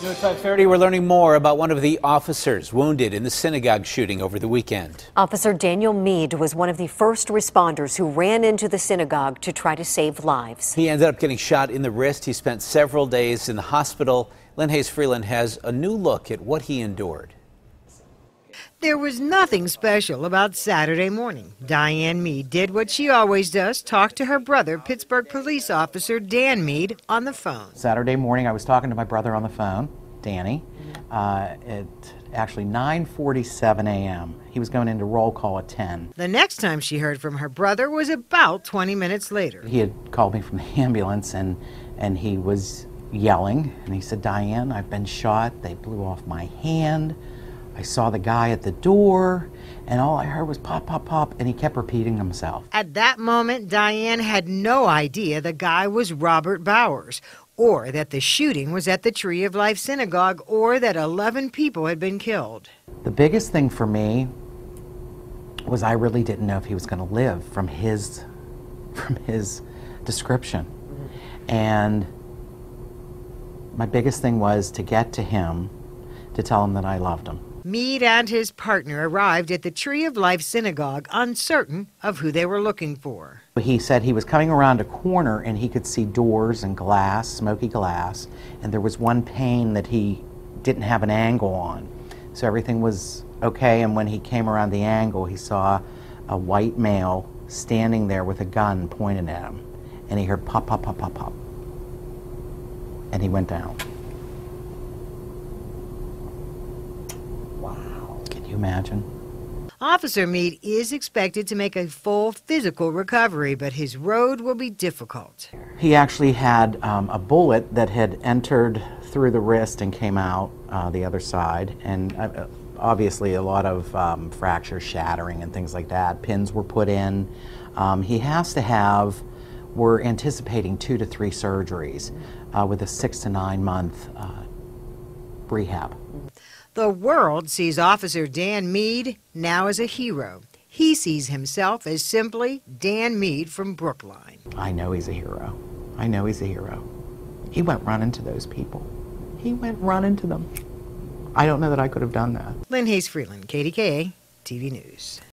New at 5:30, we're learning more about one of the officers wounded in the synagogue shooting over the weekend. Officer Daniel Mead was one of the first responders who ran into the synagogue to try to save lives. He ended up getting shot in the wrist. He spent several days in the hospital. Lynne Hayes-Freeland has a new look at what he endured. There was nothing special about Saturday morning. Diane Mead did what she always does, talk to her brother, Pittsburgh police officer Dan Mead, on the phone. Saturday morning, I was talking to my brother on the phone, Danny, at actually 9:47 a.m. He was going into roll call at 10. The next time she heard from her brother was about 20 minutes later. He had called me from the ambulance, and he was yelling, and he said, "Diane, I've been shot. They blew off my hand. I saw the guy at the door, and all I heard was pop, pop, pop," and he kept repeating himself. At that moment, Diane had no idea the guy was Robert Bowers, or that the shooting was at the Tree of Life Synagogue, or that 11 people had been killed. The biggest thing for me was I really didn't know if he was going to live from his description. And my biggest thing was to get to him, to tell him that I loved him. Mead and his partner arrived at the Tree of Life Synagogue uncertain of who they were looking for. He said he was coming around a corner and he could see doors and glass, smoky glass, and there was one pane that he didn't have an angle on. So everything was okay, and when he came around the angle, he saw a white male standing there with a gun pointed at him, and he heard pop, pop, pop, pop, pop, and he went down. Can you imagine? Officer Mead is expected to make a full physical recovery, but his road will be difficult. He actually had a bullet that had entered through the wrist and came out the other side, and obviously a lot of fractures, shattering, and things like that. Pins were put in. He has to have, we're anticipating 2 to 3 surgeries with a 6 to 9 month rehab. The world sees Officer Dan Mead now as a hero. He sees himself as simply Dan Mead from Brookline. I know he's a hero. I know he's a hero. He went running to those people. He went running to them. I don't know that I could have done that. Lynne Hayes-Freeland, KDKA-TV News.